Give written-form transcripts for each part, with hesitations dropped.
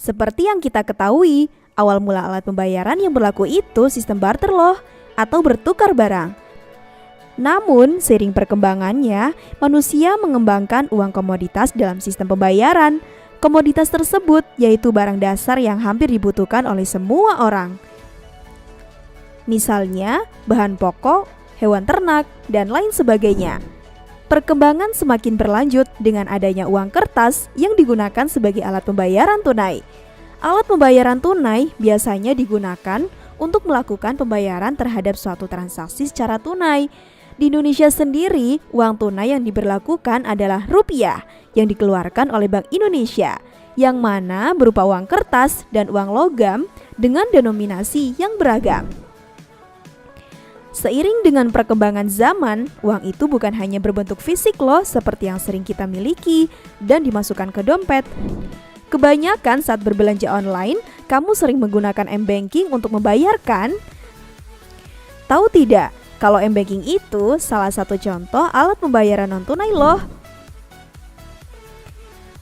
Seperti yang kita ketahui, awal mula alat pembayaran yang berlaku itu sistem barter loh, atau bertukar barang. Namun, seiring perkembangannya, manusia mengembangkan uang komoditas dalam sistem pembayaran. Komoditas tersebut yaitu barang dasar yang hampir dibutuhkan oleh semua orang. Misalnya, bahan pokok, hewan ternak, dan lain sebagainya. Perkembangan semakin berlanjut dengan adanya uang kertas yang digunakan sebagai alat pembayaran tunai. Alat pembayaran tunai biasanya digunakan untuk melakukan pembayaran terhadap suatu transaksi secara tunai. Di Indonesia sendiri, uang tunai yang diberlakukan adalah rupiah yang dikeluarkan oleh Bank Indonesia, yang mana berupa uang kertas dan uang logam dengan denominasi yang beragam. Seiring dengan perkembangan zaman, uang itu bukan hanya berbentuk fisik loh seperti yang sering kita miliki dan dimasukkan ke dompet. Kebanyakan saat berbelanja online, kamu sering menggunakan m-banking untuk membayarkan. Tahu tidak, kalau m-banking itu salah satu contoh alat pembayaran non-tunai loh.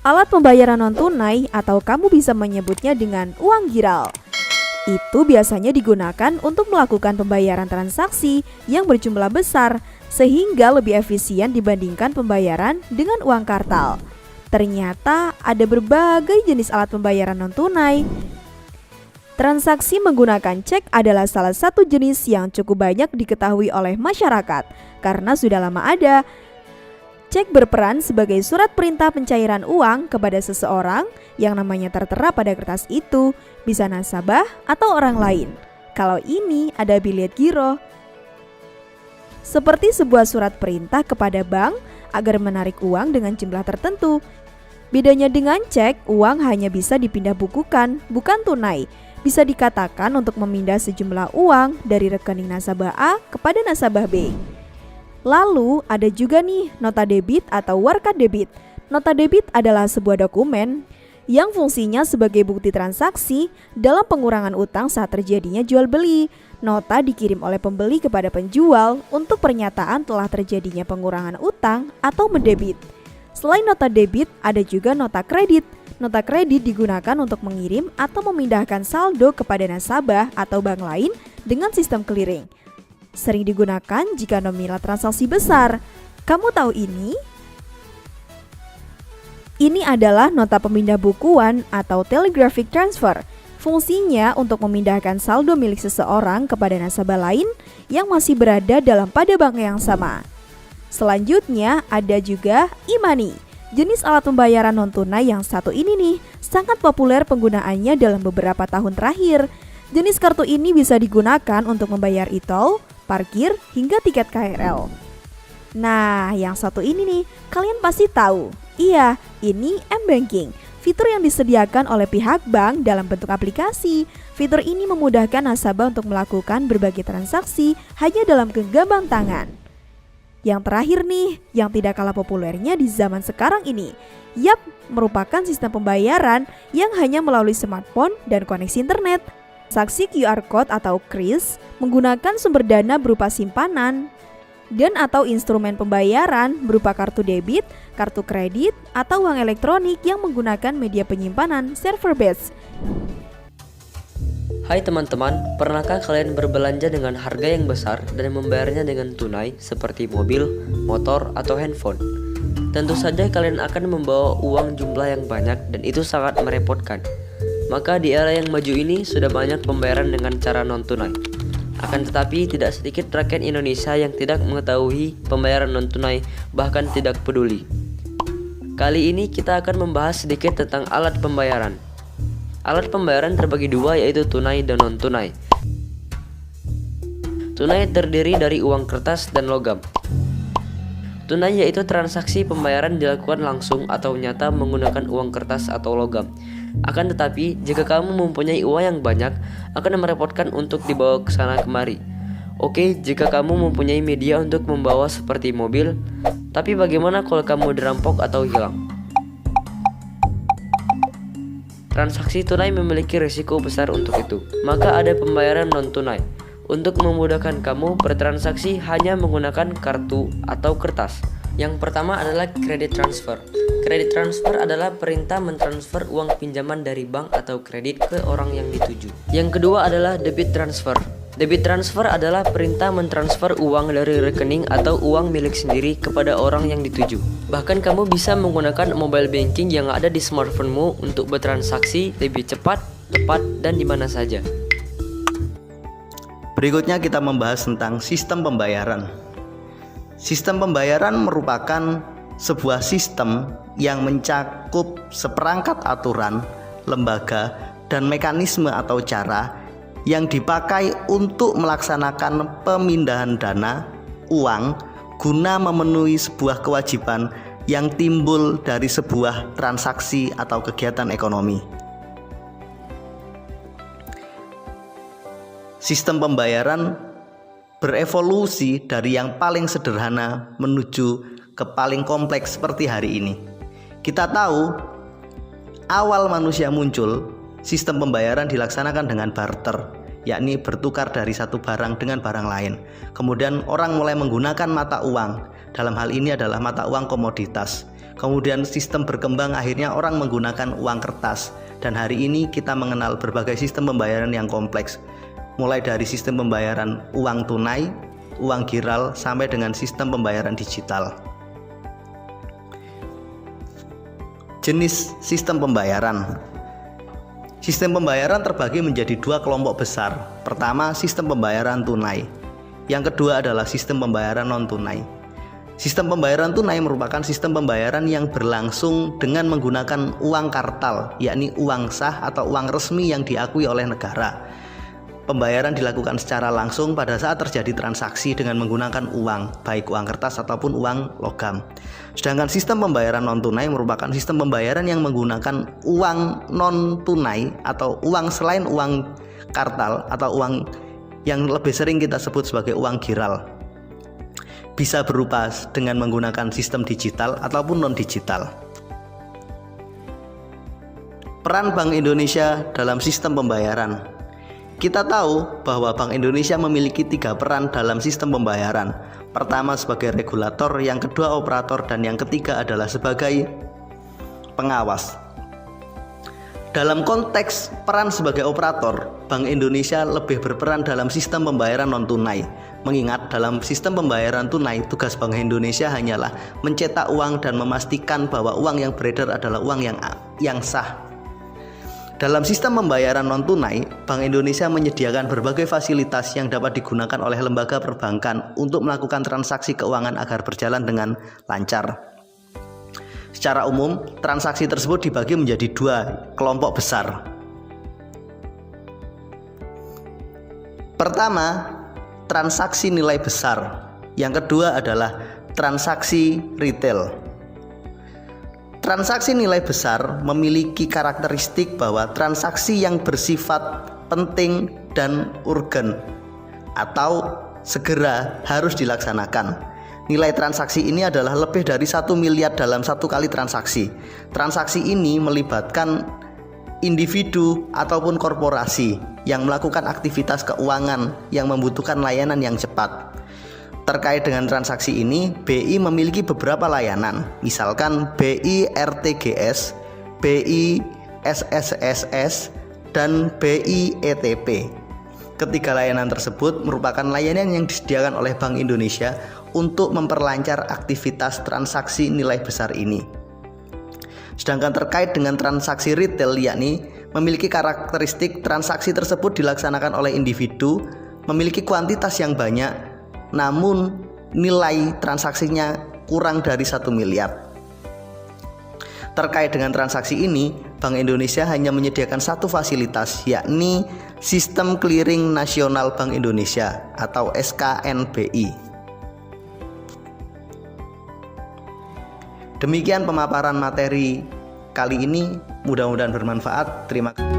Alat pembayaran non-tunai atau kamu bisa menyebutnya dengan uang giral. Itu biasanya digunakan untuk melakukan pembayaran transaksi yang berjumlah besar sehingga lebih efisien dibandingkan pembayaran dengan uang kartal. Ternyata ada berbagai jenis alat pembayaran non-tunai. Transaksi menggunakan cek adalah salah satu jenis yang cukup banyak diketahui oleh masyarakat karena sudah lama ada. Cek berperan sebagai surat perintah pencairan uang kepada seseorang yang namanya tertera pada kertas itu, bisa nasabah atau orang lain. Kalau ini ada bilet giro. Seperti sebuah surat perintah kepada bank agar menarik uang dengan jumlah tertentu. Bedanya dengan cek, uang hanya bisa dipindah bukukan, bukan tunai. Bisa dikatakan untuk memindah sejumlah uang dari rekening nasabah A kepada nasabah B. Lalu ada juga nih nota debit atau warkat debit. Nota debit adalah sebuah dokumen yang fungsinya sebagai bukti transaksi dalam pengurangan utang saat terjadinya jual beli. Nota dikirim oleh pembeli kepada penjual untuk pernyataan telah terjadinya pengurangan utang atau mendebit. Selain nota debit, ada juga nota kredit. Nota kredit digunakan untuk mengirim atau memindahkan saldo kepada nasabah atau bank lain dengan sistem clearing. Sering digunakan jika nominal transaksi besar. Kamu tahu ini? Ini adalah nota pemindah bukuan atau telegraphic transfer. Fungsinya untuk memindahkan saldo milik seseorang kepada nasabah lain yang masih berada dalam pada bank yang sama. Selanjutnya ada juga e-money. Jenis alat pembayaran non-tunai yang satu ini nih sangat populer penggunaannya dalam beberapa tahun terakhir. Jenis kartu ini bisa digunakan untuk membayar e-tol, parkir, hingga tiket KRL. Nah, yang satu ini nih, kalian pasti tahu. Iya, ini m-banking, fitur yang disediakan oleh pihak bank dalam bentuk aplikasi. Fitur ini memudahkan nasabah untuk melakukan berbagai transaksi hanya dalam genggam tangan. Yang terakhir nih, yang tidak kalah populernya di zaman sekarang ini. Yap, merupakan sistem pembayaran yang hanya melalui smartphone dan koneksi internet. Transaksi QR Code atau KRIS menggunakan sumber dana berupa simpanan dan atau instrumen pembayaran berupa kartu debit, kartu kredit, atau uang elektronik yang menggunakan media penyimpanan server based. Hai teman-teman, pernahkah kalian berbelanja dengan harga yang besar dan membayarnya dengan tunai seperti mobil, motor, atau handphone? Tentu saja kalian akan membawa uang jumlah yang banyak dan itu sangat merepotkan. Maka di era yang maju ini sudah banyak pembayaran dengan cara non-tunai. Akan tetapi tidak sedikit rakyat Indonesia yang tidak mengetahui pembayaran non-tunai, bahkan tidak peduli. Kali ini kita akan membahas sedikit tentang alat pembayaran. Alat pembayaran terbagi dua, yaitu tunai dan non-tunai. Tunai terdiri dari uang kertas dan logam. Tunai yaitu transaksi pembayaran dilakukan langsung atau nyata menggunakan uang kertas atau logam. Akan tetapi, jika kamu mempunyai uang yang banyak, akan merepotkan untuk dibawa ke sana kemari. Oke, jika kamu mempunyai media untuk membawa seperti mobil, tapi bagaimana kalau kamu dirampok atau hilang? Transaksi tunai memiliki risiko besar untuk itu, maka ada pembayaran non-tunai. Untuk memudahkan kamu bertransaksi hanya menggunakan kartu atau kertas. Yang pertama adalah kredit transfer. Kredit transfer adalah perintah mentransfer uang pinjaman dari bank atau kredit ke orang yang dituju. Yang kedua adalah debit transfer. Debit transfer adalah perintah mentransfer uang dari rekening atau uang milik sendiri kepada orang yang dituju. Bahkan kamu bisa menggunakan mobile banking yang ada di smartphone-mu untuk bertransaksi lebih cepat, tepat, dan di mana saja. Berikutnya kita membahas tentang sistem pembayaran. Sistem pembayaran merupakan sebuah sistem yang mencakup seperangkat aturan, lembaga, dan mekanisme atau cara yang dipakai untuk melaksanakan pemindahan dana, uang, guna memenuhi sebuah kewajiban yang timbul dari sebuah transaksi atau kegiatan ekonomi. Sistem pembayaran berevolusi dari yang paling sederhana menuju ke paling kompleks seperti hari ini. Kita tahu awal manusia muncul, sistem pembayaran dilaksanakan dengan barter, yakni bertukar dari satu barang dengan barang lain. Kemudian orang mulai menggunakan mata uang, dalam hal ini adalah mata uang komoditas. Kemudian sistem berkembang, akhirnya orang menggunakan uang kertas. Dan hari ini kita mengenal berbagai sistem pembayaran yang kompleks, mulai dari sistem pembayaran uang tunai, uang giral, sampai dengan sistem pembayaran digital. Jenis sistem pembayaran. Sistem pembayaran terbagi menjadi dua kelompok besar. Pertama, sistem pembayaran tunai. Yang kedua adalah sistem pembayaran non-tunai. Sistem pembayaran tunai merupakan sistem pembayaran yang berlangsung dengan menggunakan uang kartal, yakni uang sah atau uang resmi yang diakui oleh negara. Pembayaran dilakukan secara langsung pada saat terjadi transaksi dengan menggunakan uang, baik uang kertas ataupun uang logam. Sedangkan sistem pembayaran non-tunai merupakan sistem pembayaran yang menggunakan uang non-tunai atau uang selain uang kartal atau uang yang lebih sering kita sebut sebagai uang giral. Bisa berupa dengan menggunakan sistem digital ataupun non-digital. Peran Bank Indonesia dalam sistem pembayaran. Kita tahu bahwa Bank Indonesia memiliki 3 peran dalam sistem pembayaran. Pertama sebagai regulator, yang kedua operator, dan yang ketiga adalah sebagai pengawas. Dalam konteks peran sebagai operator, Bank Indonesia lebih berperan dalam sistem pembayaran non-tunai. Mengingat dalam sistem pembayaran tunai, tugas Bank Indonesia hanyalah mencetak uang dan memastikan bahwa uang yang beredar adalah uang yang sah. Dalam sistem pembayaran non-tunai, Bank Indonesia menyediakan berbagai fasilitas yang dapat digunakan oleh lembaga perbankan untuk melakukan transaksi keuangan agar berjalan dengan lancar. Secara umum, transaksi tersebut dibagi menjadi 2 kelompok besar. Pertama, transaksi nilai besar. Yang kedua adalah transaksi retail. Transaksi nilai besar memiliki karakteristik bahwa transaksi yang bersifat penting dan urgen atau segera harus dilaksanakan. Nilai transaksi ini adalah lebih dari 1 miliar dalam satu kali transaksi. Transaksi ini melibatkan individu ataupun korporasi yang melakukan aktivitas keuangan yang membutuhkan layanan yang cepat. Terkait dengan transaksi ini, BI memiliki beberapa layanan, misalkan BI RTGS, BI SSSS, dan BI ETP. Ketiga layanan tersebut merupakan layanan yang disediakan oleh Bank Indonesia untuk memperlancar aktivitas transaksi nilai besar ini. Sedangkan terkait dengan transaksi retail, yakni memiliki karakteristik transaksi tersebut dilaksanakan oleh individu, memiliki kuantitas yang banyak, namun nilai transaksinya kurang dari 1 miliar. Terkait dengan transaksi ini, Bank Indonesia hanya menyediakan satu fasilitas, yakni Sistem Clearing Nasional Bank Indonesia atau SKNBI. Demikian pemaparan materi kali ini. Mudah-mudahan bermanfaat. Terima kasih.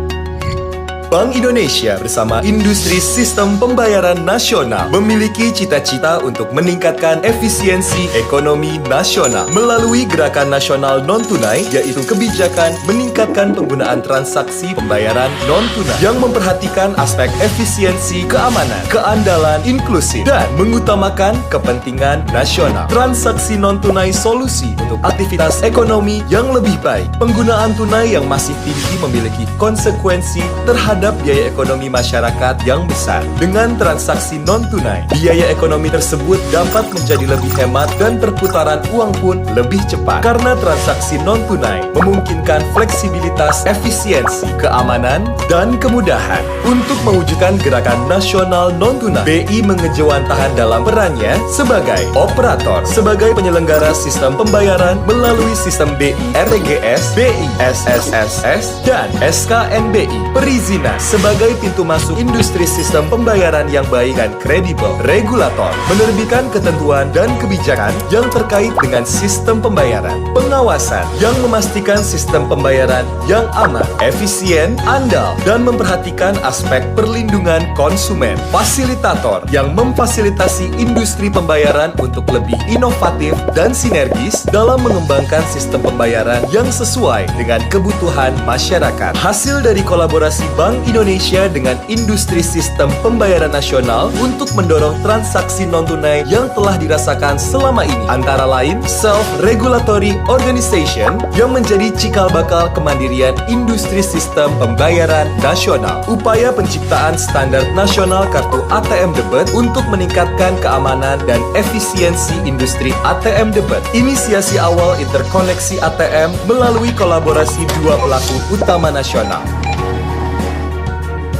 Bank Indonesia bersama Industri Sistem Pembayaran Nasional memiliki cita-cita untuk meningkatkan efisiensi ekonomi nasional melalui gerakan nasional non-tunai, yaitu kebijakan meningkatkan penggunaan transaksi pembayaran non-tunai yang memperhatikan aspek efisiensi, keamanan, keandalan, inklusif, dan mengutamakan kepentingan nasional. Transaksi non-tunai solusi untuk aktivitas ekonomi yang lebih baik. Penggunaan tunai yang masih tinggi memiliki konsekuensi terhadap biaya ekonomi masyarakat yang besar. Dengan transaksi non-tunai, biaya ekonomi tersebut dapat menjadi lebih hemat dan perputaran uang pun lebih cepat. Karena transaksi non-tunai memungkinkan fleksibilitas, efisiensi, keamanan, dan kemudahan. Untuk mewujudkan gerakan nasional non-tunai, BI mengejawantahkan dalam perannya sebagai operator, sebagai penyelenggara sistem pembayaran melalui sistem BI RTGS, BI SSSS, dan SKNBI. Perizinan sebagai pintu masuk industri sistem pembayaran yang baik dan kredibel. Regulator menerbitkan ketentuan dan kebijakan yang terkait dengan sistem pembayaran. Pengawasan yang memastikan sistem pembayaran yang aman, efisien, andal, dan memperhatikan aspek perlindungan konsumen. Fasilitator yang memfasilitasi industri pembayaran untuk lebih inovatif dan sinergis dalam mengembangkan sistem pembayaran yang sesuai dengan kebutuhan masyarakat. Hasil dari kolaborasi Bank Indonesia dengan industri sistem pembayaran nasional untuk mendorong transaksi non-tunai yang telah dirasakan selama ini, antara lain Self-Regulatory Organization yang menjadi cikal bakal kemandirian industri sistem pembayaran nasional, upaya penciptaan standar nasional kartu ATM debit untuk meningkatkan keamanan dan efisiensi industri ATM debit, inisiasi awal interkoneksi ATM melalui kolaborasi dua pelaku utama nasional,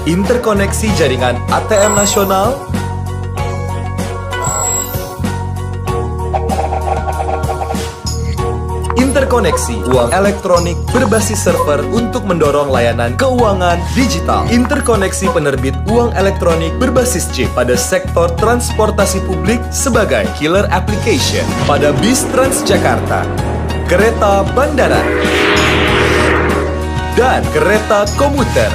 interkoneksi jaringan ATM nasional, interkoneksi uang elektronik berbasis server untuk mendorong layanan keuangan digital, interkoneksi penerbit uang elektronik berbasis chip pada sektor transportasi publik sebagai killer application pada bis Transjakarta, kereta bandara, dan kereta komuter.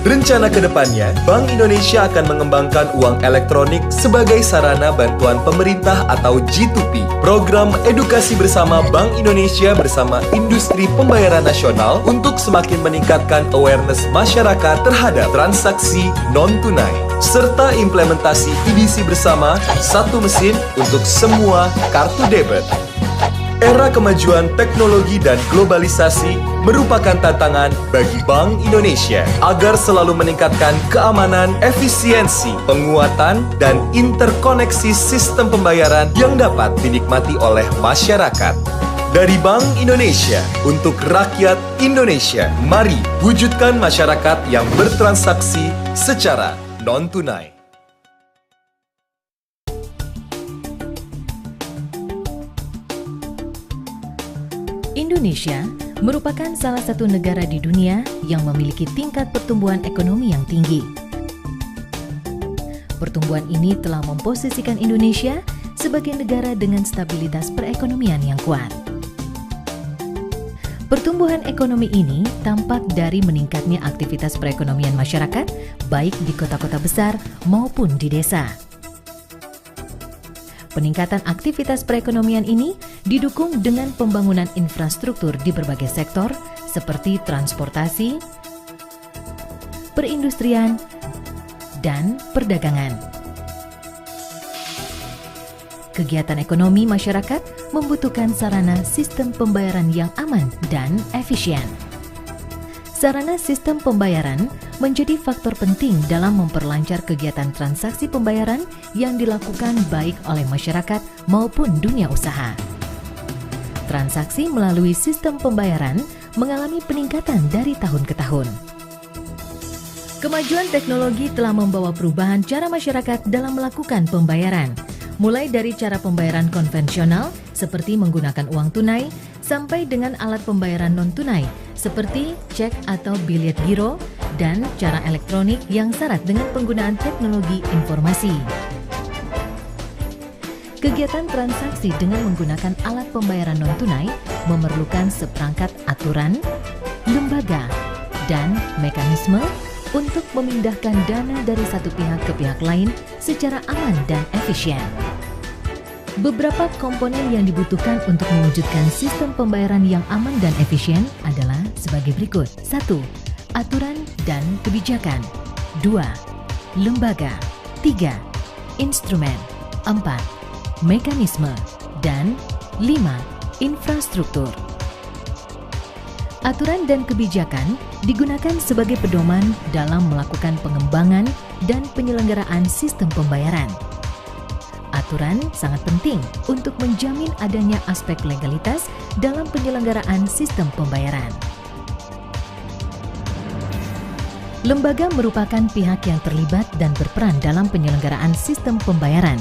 Rencana kedepannya, Bank Indonesia akan mengembangkan uang elektronik sebagai sarana bantuan pemerintah atau G2P, program edukasi bersama Bank Indonesia bersama industri pembayaran nasional untuk semakin meningkatkan awareness masyarakat terhadap transaksi non-tunai, serta implementasi edisi bersama satu mesin untuk semua kartu debit. Era kemajuan teknologi dan globalisasi merupakan tantangan bagi Bank Indonesia agar selalu meningkatkan keamanan, efisiensi, penguatan, dan interkoneksi sistem pembayaran yang dapat dinikmati oleh masyarakat. Dari Bank Indonesia untuk rakyat Indonesia, mari wujudkan masyarakat yang bertransaksi secara non-tunai. Indonesia merupakan salah satu negara di dunia yang memiliki tingkat pertumbuhan ekonomi yang tinggi. Pertumbuhan ini telah memposisikan Indonesia sebagai negara dengan stabilitas perekonomian yang kuat. Pertumbuhan ekonomi ini tampak dari meningkatnya aktivitas perekonomian masyarakat, baik di kota-kota besar maupun di desa. Peningkatan aktivitas perekonomian ini didukung dengan pembangunan infrastruktur di berbagai sektor seperti transportasi, perindustrian, dan perdagangan. Kegiatan ekonomi masyarakat membutuhkan sarana sistem pembayaran yang aman dan efisien. Sarana sistem pembayaran menjadi faktor penting dalam memperlancar kegiatan transaksi pembayaran yang dilakukan baik oleh masyarakat maupun dunia usaha. Transaksi melalui sistem pembayaran mengalami peningkatan dari tahun ke tahun. Kemajuan teknologi telah membawa perubahan cara masyarakat dalam melakukan pembayaran, mulai dari cara pembayaran konvensional seperti menggunakan uang tunai sampai dengan alat pembayaran non-tunai seperti cek atau biljet giro dan cara elektronik yang syarat dengan penggunaan teknologi informasi. Kegiatan transaksi dengan menggunakan alat pembayaran non-tunai memerlukan seperangkat aturan lembaga, dan mekanisme untuk memindahkan dana dari satu pihak ke pihak lain secara aman dan efisien. Beberapa komponen yang dibutuhkan untuk mewujudkan sistem pembayaran yang aman dan efisien adalah sebagai berikut. 1. Aturan dan kebijakan. 2. Lembaga. 3. Instrumen. 4. Mekanisme. Dan 5. Infrastruktur. Aturan dan kebijakan digunakan sebagai pedoman dalam melakukan pengembangan dan penyelenggaraan sistem pembayaran. Aturan sangat penting untuk menjamin adanya aspek legalitas dalam penyelenggaraan sistem pembayaran. Lembaga merupakan pihak yang terlibat dan berperan dalam penyelenggaraan sistem pembayaran.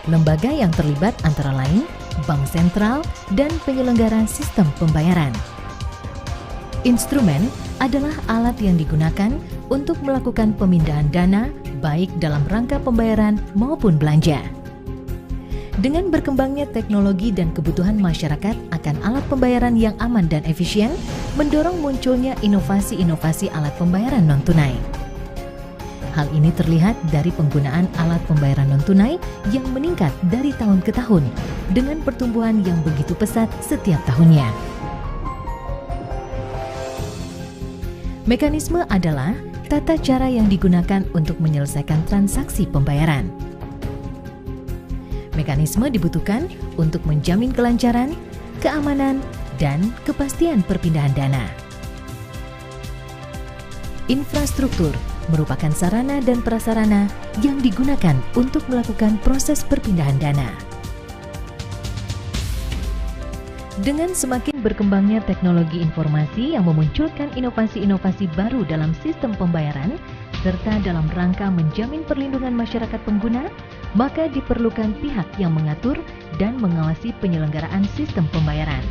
Lembaga yang terlibat antara lain Bank Sentral dan penyelenggara sistem pembayaran. Instrumen adalah alat yang digunakan untuk melakukan pemindahan dana baik dalam rangka pembayaran maupun belanja. Dengan berkembangnya teknologi dan kebutuhan masyarakat akan alat pembayaran yang aman dan efisien, mendorong munculnya inovasi-inovasi alat pembayaran non-tunai. Hal ini terlihat dari penggunaan alat pembayaran non-tunai yang meningkat dari tahun ke tahun dengan pertumbuhan yang begitu pesat setiap tahunnya. Mekanisme adalah tata cara yang digunakan untuk menyelesaikan transaksi pembayaran. Mekanisme dibutuhkan untuk menjamin kelancaran, keamanan, dan kepastian perpindahan dana. Infrastruktur merupakan sarana dan prasarana yang digunakan untuk melakukan proses perpindahan dana. Dengan semakin berkembangnya teknologi informasi yang memunculkan inovasi-inovasi baru dalam sistem pembayaran, serta dalam rangka menjamin perlindungan masyarakat pengguna, maka diperlukan pihak yang mengatur dan mengawasi penyelenggaraan sistem pembayaran.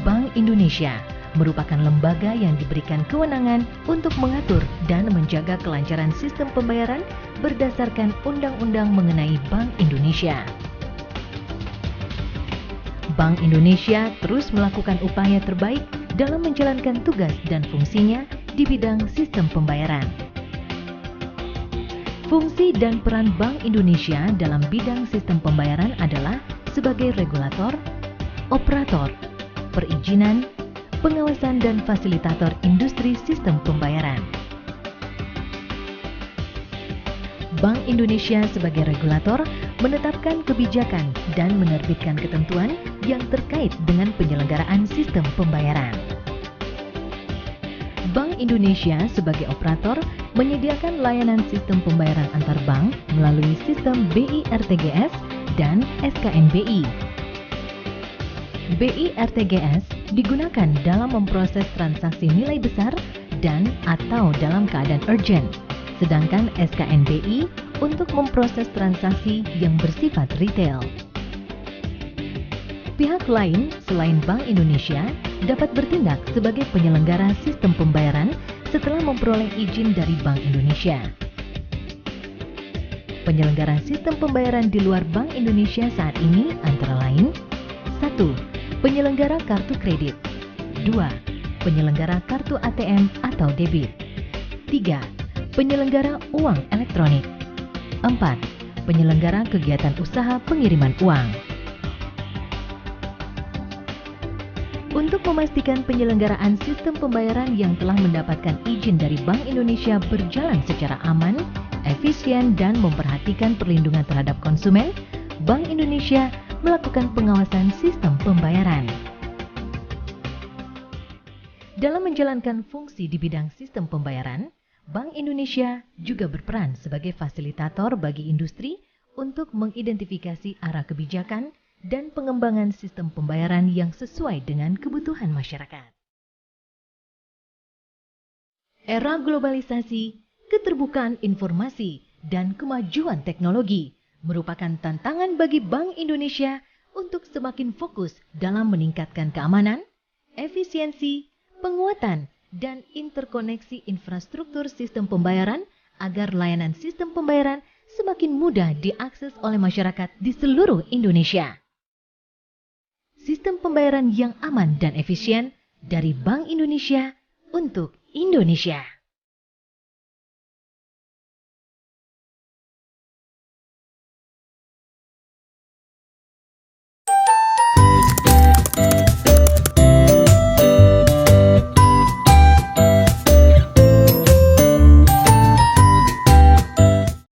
Bank Indonesia merupakan lembaga yang diberikan kewenangan untuk mengatur dan menjaga kelancaran sistem pembayaran berdasarkan Undang-Undang mengenai Bank Indonesia. Bank Indonesia terus melakukan upaya terbaik dalam menjalankan tugas dan fungsinya di bidang sistem pembayaran. Fungsi dan peran Bank Indonesia dalam bidang sistem pembayaran adalah sebagai regulator, operator, perizinan, pengawasan dan fasilitator industri sistem pembayaran. Bank Indonesia sebagai regulator menetapkan kebijakan dan menerbitkan ketentuan yang terkait dengan penyelenggaraan sistem pembayaran. Bank Indonesia sebagai operator menyediakan layanan sistem pembayaran antar bank melalui sistem BI RTGS dan SKNBI. BI RTGS digunakan dalam memproses transaksi nilai besar dan atau dalam keadaan urgent, sedangkan SKNBI untuk memproses transaksi yang bersifat retail. Pihak lain selain Bank Indonesia dapat bertindak sebagai penyelenggara sistem pembayaran setelah memperoleh izin dari Bank Indonesia. Penyelenggara sistem pembayaran di luar Bank Indonesia saat ini antara lain 1. Penyelenggara kartu kredit. 2. Penyelenggara kartu ATM atau debit. 3. Penyelenggara uang elektronik. 4. Penyelenggara kegiatan usaha pengiriman uang. Untuk memastikan penyelenggaraan sistem pembayaran yang telah mendapatkan izin dari Bank Indonesia berjalan secara aman, efisien, dan memperhatikan perlindungan terhadap konsumen, Bank Indonesia melakukan pengawasan sistem pembayaran. Dalam menjalankan fungsi di bidang sistem pembayaran, Bank Indonesia juga berperan sebagai fasilitator bagi industri untuk mengidentifikasi arah kebijakan dan pengembangan sistem pembayaran yang sesuai dengan kebutuhan masyarakat. Era globalisasi, keterbukaan informasi, dan kemajuan teknologi merupakan tantangan bagi Bank Indonesia untuk semakin fokus dalam meningkatkan keamanan, efisiensi, penguatan, dan interkoneksi infrastruktur sistem pembayaran agar layanan sistem pembayaran semakin mudah diakses oleh masyarakat di seluruh Indonesia. Sistem sistem pembayaran yang aman dan efisien dari Bank Indonesia untuk Indonesia.